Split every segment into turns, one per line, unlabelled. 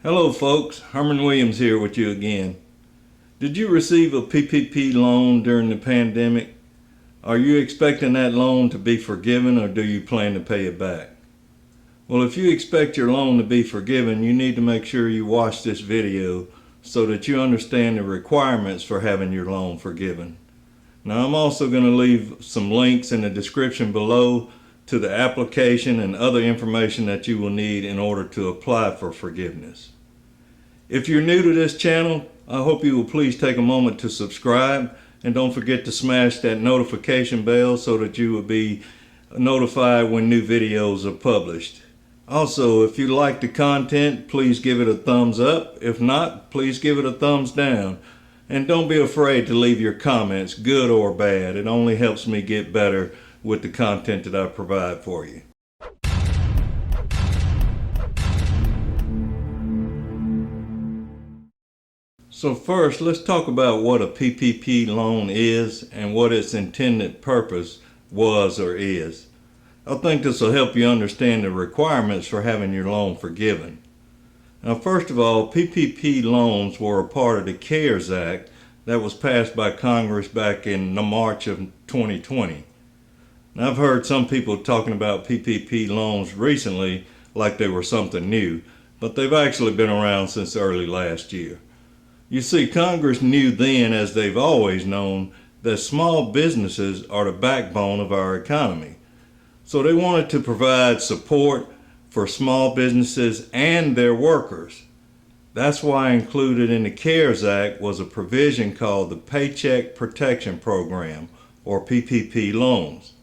Hello folks, Herman Williams here with you again. Did you receive a PPP loan during the pandemic? Are you expecting that loan to be forgiven, or do you plan to pay it back? Well, if you expect your loan to be forgiven, you need to make sure you watch this video so that you understand the requirements for having your loan forgiven. Now, I'm also going to leave some links in the description below to the application and other information that you will need in order to apply for forgiveness. If you're new to this channel, I hope you will please take a moment to subscribe, and don't forget to smash that notification bell so that you will be notified when new videos are published. Also, if you like the content, please give it a thumbs up. If not, please give it a thumbs down. And don't be afraid to leave your comments, good or bad. It only helps me get better with the content that I provide for you. So first, let's talk about what a PPP loan is and what its intended purpose was or is. I think this will help you understand the requirements for having your loan forgiven. Now, first of all, PPP loans were a part of the CARES Act that was passed by Congress back in March of 2020. Now, I've heard some people talking about PPP loans recently like they were something new, but they've actually been around since early last year. You see, Congress knew then, as they've always known, that small businesses are the backbone of our economy. So they wanted to provide support for small businesses and their workers. That's why included in the CARES Act was a provision called the Paycheck Protection Program, or PPP loans.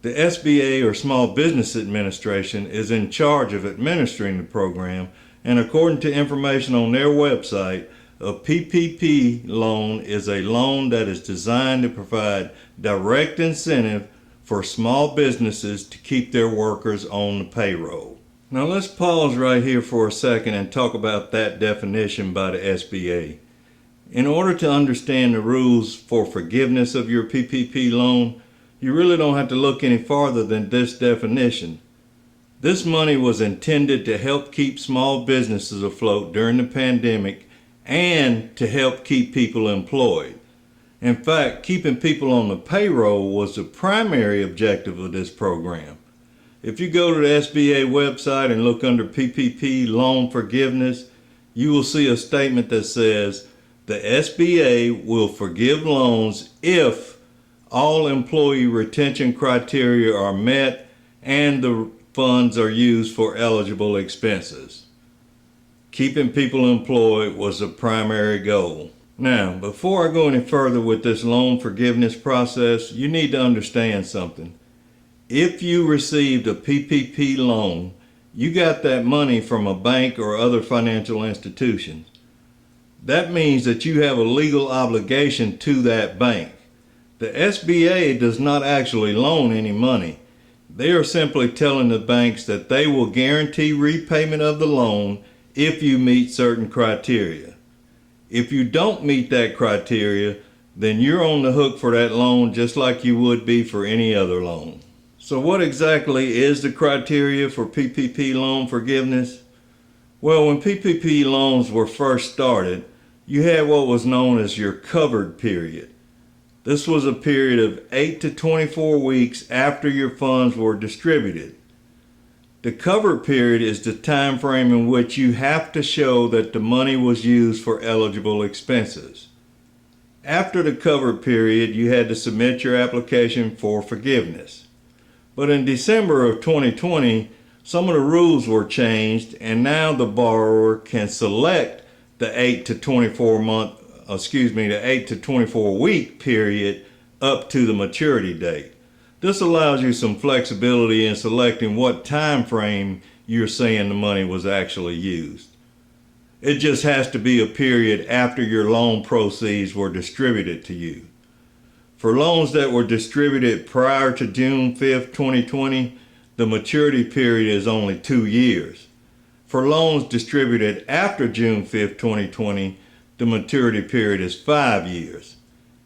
The SBA, or Small Business Administration, is in charge of administering the program, and according to information on their website, a PPP loan is a loan that is designed to provide direct incentive for small businesses to keep their workers on the payroll. Now let's pause right here for a second and talk about that definition by the SBA. In order to understand the rules for forgiveness of your PPP loan, you really don't have to look any farther than this definition. This money was intended to help keep small businesses afloat during the pandemic and to help keep people employed. In fact, keeping people on the payroll was the primary objective of this program. If you go to the SBA website and look under PPP Loan Forgiveness, you will see a statement that says, the SBA will forgive loans if all employee retention criteria are met and the funds are used for eligible expenses. Keeping people employed was the primary goal. Now, before I go any further with this loan forgiveness process, you need to understand something. If you received a PPP loan, you got that money from a bank or other financial institution. That means that you have a legal obligation to that bank. The SBA does not actually loan any money. They are simply telling the banks that they will guarantee repayment of the loan if you meet certain criteria. If you don't meet that criteria, then you're on the hook for that loan just like you would be for any other loan. So what exactly is the criteria for PPP loan forgiveness? Well, when PPP loans were first started, you had what was known as your covered period. This was a period of 8 to 24 weeks after your funds were distributed. The covered period is the time frame in which you have to show that the money was used for eligible expenses. After the covered period, you had to submit your application for forgiveness. But in December of 2020, some of the rules were changed, and now the borrower can select the 8 to 24 week period up to the maturity date. This allows you some flexibility in selecting what time frame you're saying the money was actually used. It just has to be a period after your loan proceeds were distributed to you. For loans that were distributed prior to June 5th, 2020, the maturity period is only 2 years. For loans distributed after June 5th, 2020, the maturity period is 5 years.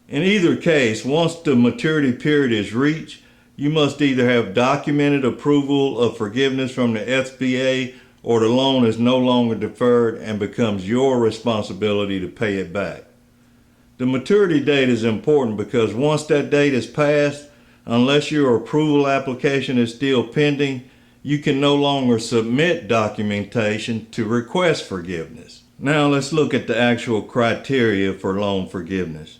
In either case, once the maturity period is reached, you must either have documented approval of forgiveness from the SBA or the loan is no longer deferred and becomes your responsibility to pay it back. The maturity date is important because once that date is passed, unless your approval application is still pending, you can no longer submit documentation to request forgiveness. Now let's look at the actual criteria for loan forgiveness.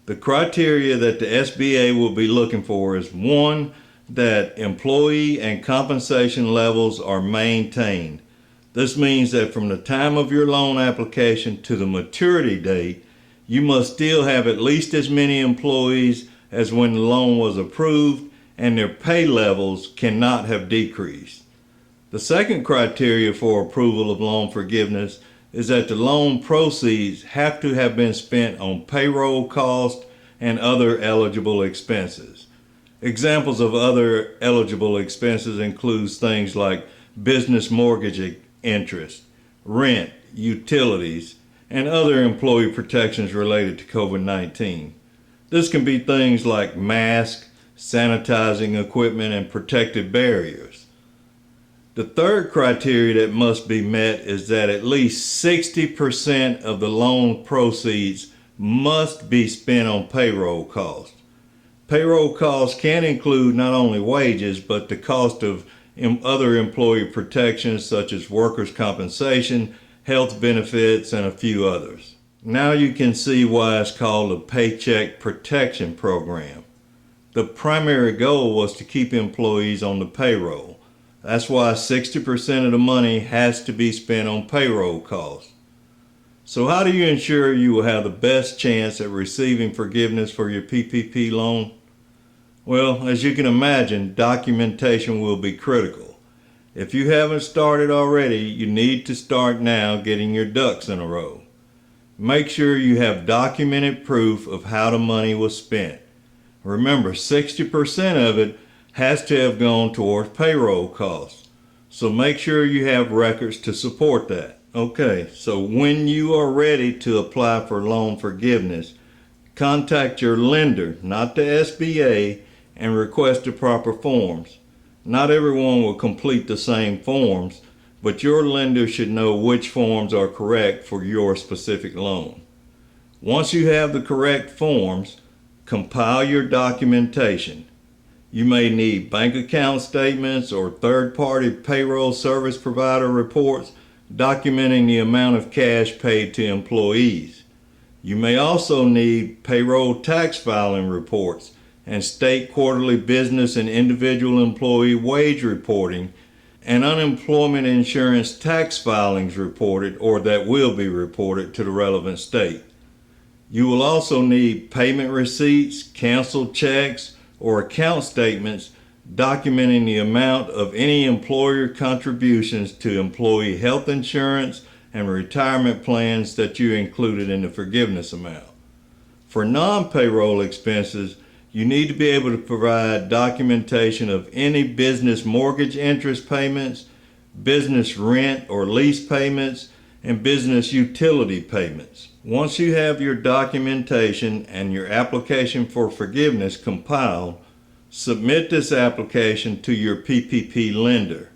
The criteria that the SBA will be looking for is 1, that employee and compensation levels are maintained. This means that from the time of your loan application to the maturity date, you must still have at least as many employees as when the loan was approved, and their pay levels cannot have decreased. The second criteria for approval of loan forgiveness is that the loan proceeds have to have been spent on payroll costs and other eligible expenses. Examples of other eligible expenses include things like business mortgage interest, rent, utilities, and other employee protections related to COVID-19. This can be things like masks, sanitizing equipment, and protective barriers. The third criteria that must be met is that at least 60% of the loan proceeds must be spent on payroll costs. Payroll costs can include not only wages, but the cost of other employee protections such as workers' compensation, health benefits, and a few others. Now you can see why it's called the Paycheck Protection Program. The primary goal was to keep employees on the payroll. That's why 60% of the money has to be spent on payroll costs. So how do you ensure you will have the best chance at receiving forgiveness for your PPP loan? Well, as you can imagine, documentation will be critical. If you haven't started already, you need to start now getting your ducks in a row. Make sure you have documented proof of how the money was spent. Remember, 60% of it has to have gone towards payroll costs. So make sure you have records to support that. Okay, so when you are ready to apply for loan forgiveness, contact your lender, not the SBA, and request the proper forms. Not everyone will complete the same forms, but your lender should know which forms are correct for your specific loan. Once you have the correct forms, compile your documentation. You may need bank account statements or third-party payroll service provider reports documenting the amount of cash paid to employees. You may also need payroll tax filing reports and state quarterly business and individual employee wage reporting and unemployment insurance tax filings reported or that will be reported to the relevant state. You will also need payment receipts, canceled checks, or account statements documenting the amount of any employer contributions to employee health insurance and retirement plans that you included in the forgiveness amount. For non-payroll expenses, you need to be able to provide documentation of any business mortgage interest payments, business rent or lease payments, and business utility payments. Once you have your documentation and your application for forgiveness compiled, submit this application to your PPP lender.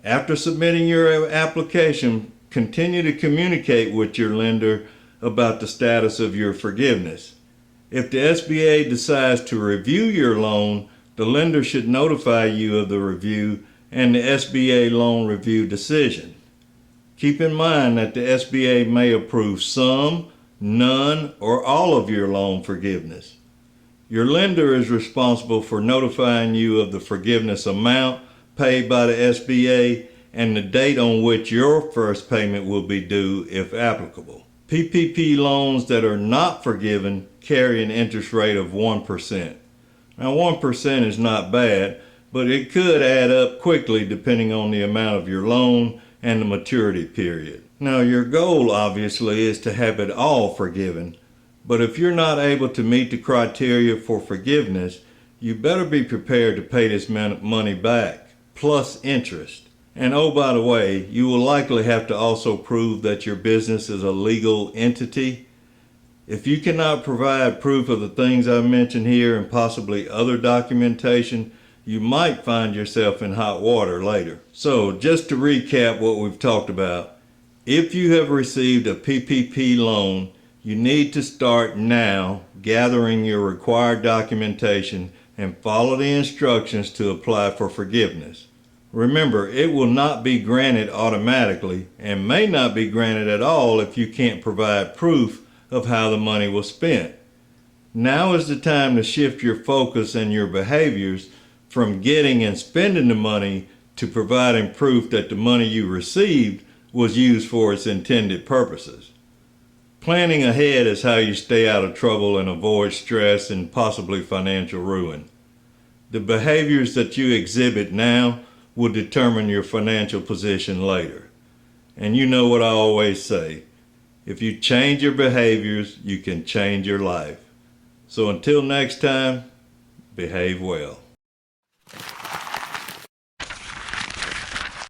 After submitting your application, continue to communicate with your lender about the status of your forgiveness. If the SBA decides to review your loan, the lender should notify you of the review and the SBA loan review decision. Keep in mind that the SBA may approve some, none, or all of your loan forgiveness. Your lender is responsible for notifying you of the forgiveness amount paid by the SBA and the date on which your first payment will be due if applicable. PPP loans that are not forgiven carry an interest rate of 1%. Now 1% is not bad, but it could add up quickly depending on the amount of your loan and the maturity period. Now your goal obviously is to have it all forgiven, but if you're not able to meet the criteria for forgiveness, you better be prepared to pay this money back, plus interest. And oh, by the way, you will likely have to also prove that your business is a legal entity. If you cannot provide proof of the things I mentioned here and possibly other documentation, you might find yourself in hot water later. So just to recap what we've talked about, if you have received a PPP loan, you need to start now gathering your required documentation and follow the instructions to apply for forgiveness. Remember, it will not be granted automatically and may not be granted at all if you can't provide proof of how the money was spent. Now is the time to shift your focus and your behaviors from getting and spending the money to providing proof that the money you received was used for its intended purposes. Planning ahead is how you stay out of trouble and avoid stress and possibly financial ruin. The behaviors that you exhibit now will determine your financial position later. And you know what I always say, if you change your behaviors, you can change your life. So until next time, behave well.